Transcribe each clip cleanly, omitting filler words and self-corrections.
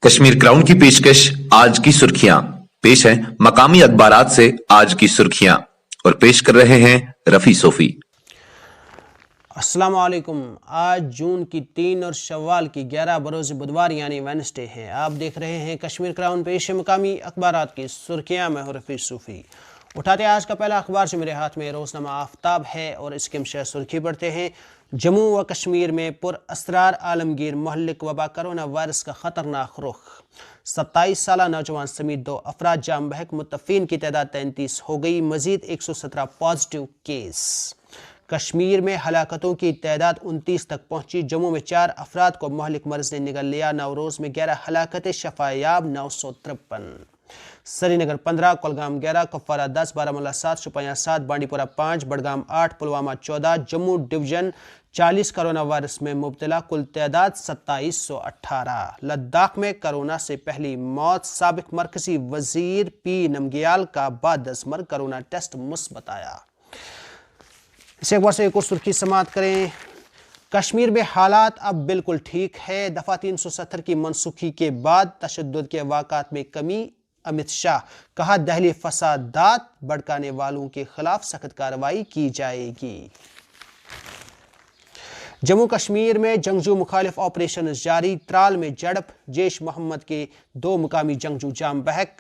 Kashmir crown की पेशकश आज की सुर्खियां। पेश है मकामी अखबारात से आज की सुर्खियां और पेश कर रहे हैं रफी सोफी। अस्सलाम वालेकुम। आज जून की 3 और शव्वाल की 11 बरोज़ बुधवार यानी वेडनेसडे है। आप देख रहे हैं कश्मीर क्राउन। पेश है मकामी अखबारात की सुर्खियां। मैं हूं रफी सूफी। उठाते आज का पहला अखबार जो मेरे हाथ में रोज़नामा आफ्ताब है और इसके हमशा सुर्खी पढ़ते हैं। जम्मू व कश्मीर में पुरअसरार आलमगीर महलिक वबा कोरोना वायरस का खतरनाक रुख। 27 साल नौजवान समेत 2 अफराद जाम बहक। मुतफ़ीन की तादाद 33 हो गई। मजीद 117 पॉजिटिव केस। कश्मीर में हलाकतों की तादाद 29 तक पहुंची। जम्मू में 4 अफराद को महलिक मर्ज ने निगल लिया। नवरोज़ में 11 हलाकतें, शफायाब 953। Srinagar 15, Kulgam 11, Kupwara 10, Baramulla 7, Shopian 7, Bandipora 5, Budgam 8, Pulwama 14। Jammu division 40 corona virus में मुब्तला। कुल तादाद 2718। लद्दाख में कोरोना से पहली मौत। साबिक मरकजी वजीर पी नमग्याल का बाद 10 मर कोरोना टेस्ट मुस्बत आया। इसे एक बार से एक और सुर्खी समाप्त करें। कश्मीर में हालात अब बिल्कुल ठीक है। दफा 370 की मनसूखी के बाद तशद्दुद के वाक़ात में कमी। अमित शाह कहा, दहली फसादात भड़काने वालों के खिलाफ सख्त कार्रवाई की जाएगी। जम्मू कश्मीर में जंगजू मुखालिफ ऑपरेशन जारी। त्राल में झड़प, जैश मोहम्मद के 2 मुकामी जंगजू जाम बहक।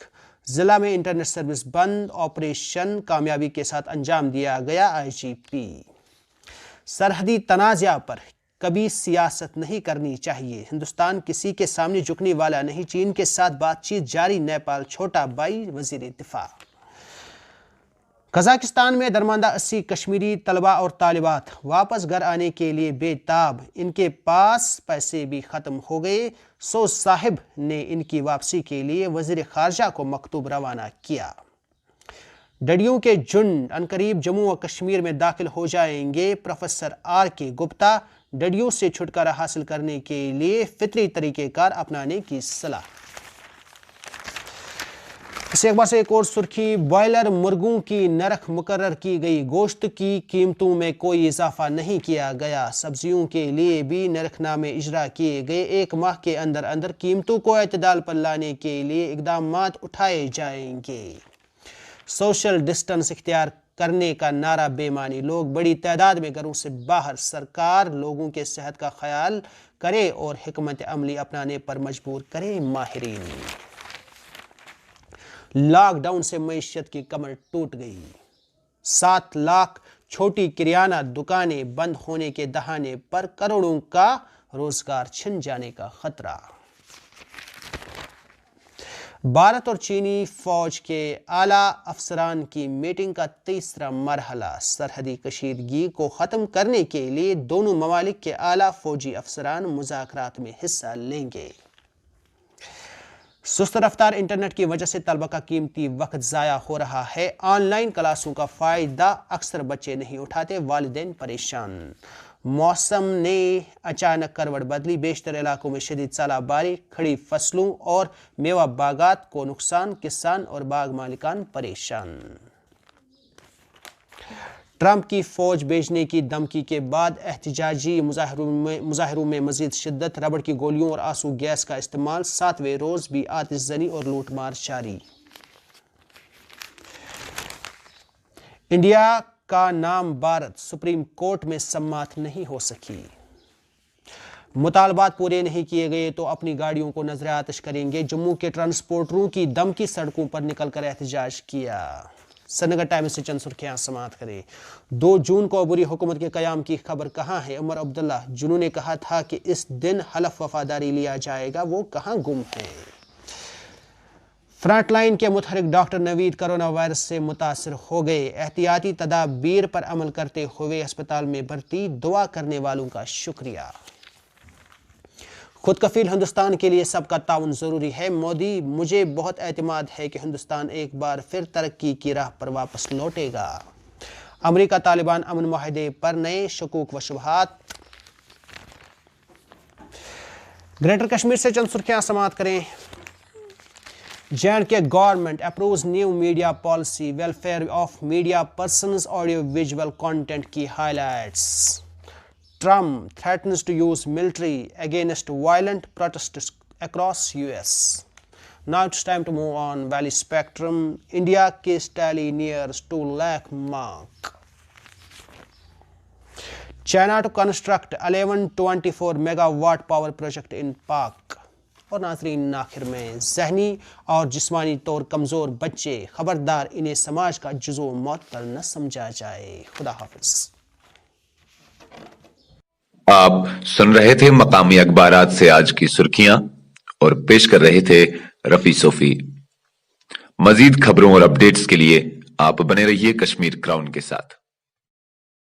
जिला में इंटरनेट सर्विस बंद। ऑपरेशन कामयाबी के साथ अंजाम दिया गया। IGP सरहदी तनाज़ा पर कभी सियासत नहीं करनी चाहिए। हिंदुस्तान किसी के सामने झुकने वाला नहीं। चीन के साथ बातचीत जारी। नेपाल छोटा भाई वजीर दिफा। कजाकिस्तान में दरमांदा 80 कश्मीरी तलबा और तालिबात वापस घर आने के लिए बेताब। इनके पास पैसे भी खत्म हो गए। सो साहिब ने इनकी वापसी के लिए वजीर खारजा को मकतूब रवाना किया। डडियों के झुंड अनकरीब जम्मू व कश्मीर में दाखिल हो जाएंगे। प्रोफेसर RK गुप्ता डडियों से छुटकारा हासिल करने के लिए फितरी तरीक़ेकार अपनाने की सलाह। इसे एक बार से एक और सुर्खी। बॉयलर मुर्गों की नरख मुकर्रर की गई। गोश्त की कीमतों में कोई इजाफा नहीं किया गया। सब्जियों के लिए भी नरखनामे इजरा किए गए। 1 माह के अंदर अंदर कीमतों को एतदाल पर लाने के लिए इकदामात उठाए जाएंगे। सोशल डिस्टेंस इख्तियार करने का नारा बेमानी। लोग बड़ी तादाद में घरों से बाहर। सरकार लोगों के सेहत का ख्याल करे और हिकमत अमली अपनाने पर मजबूर करे माहिरीन। लॉकडाउन से मईशत की कमर टूट गई। 7 लाख छोटी किराना दुकानें बंद होने के दहाने पर करोड़ों का रोजगार छिन जाने का खतरा। भारत और चीनी फौज के आला अफसरान की मीटिंग का तीसरा मरहला। सरहदी कशीदगी को ख़त्म करने के लिए दोनों ममालिक के आला फौजी अफसरान मुज़ाकरात में हिस्सा लेंगे। सुस्त रफ्तार इंटरनेट की वजह से तलबा का कीमती वक्त ज़ाया हो रहा है। ऑनलाइन क्लासों का फ़ायदा अक्सर बच्चे नहीं उठाते। वालिदैन परेशान। मौसम ने अचानक करवट बदली। बेशतर इलाकों में शदीद सालाबारी। खड़ी फसलों और मेवा बागात को नुकसान। किसान और बाग मालिकान परेशान। ट्रंप की फौज भेजने की धमकी के बाद एहतजाजी मुजाहरों में मजीद शिद्दत। रबड़ की गोलियों और आंसू गैस का इस्तेमाल। 7वें रोज भी आतिशजनी और लूटमार जारी। इंडिया का नाम भारत सुप्रीम कोर्ट में सम्मत नहीं हो सकी। मुतालबात पूरे नहीं किए गए तो अपनी गाड़ियों को नजर आतिश करेंगे। जम्मू के ट्रांसपोर्टरों की धमकी सड़कों पर निकलकर एहतजाज किया। श्रीनगर टाइम्स से चंद सुर्खियां समाप्त करें। 2 जून को अबूरी हुकूमत के कयाम की खबर कहाँ है। उमर अब्दुल्ला जिन्होंने कहा था कि इस दिन हलफ वफादारी लिया जाएगा, वो कहाँ गुम है। फ्रंटलाइन के मुतहरिक डॉक्टर नवीद कोरोना वायरस से मुतासर हो गए। एहतियाती तदाबीर पर अमल करते हुए अस्पताल में भर्ती। दुआ करने वालों का शुक्रिया। खुद कफील हिंदुस्तान के लिए सबका ताउन ज़रूरी है। मोदी, मुझे बहुत एतमाद है कि हिंदुस्तान एक बार फिर तरक्की की राह पर वापस लौटेगा। अमेरिका तालिबान अमन मुआहदे पर नए शकूक व शुबहात। ग्रेटर कश्मीर से चंद सुर्खियां समाप्त करें। J&K government approves new media policy, welfare of media persons, audio visual content की highlights. Trump threatens to use military against violent protesters across US. Now it's time to move on. Valley Spectrum. India case tally nears 2 lakh mark. China to construct 1124 megawatt power project in Pak. اور ناظرین آخر میں ذہنی اور جسمانی طور کمزور بچے خبردار انہیں سماج کا جزو معطل نہ سمجھا جائے. خدا حافظ. آپ سن رہے تھے مقامی اخبارات سے آج کی سرخیاں اور پیش کر رہے تھے رفیع صوفی. مزید خبروں اور اپڈیٹس کے لیے آپ بنے رہیے کشمیر کراؤن کے ساتھ.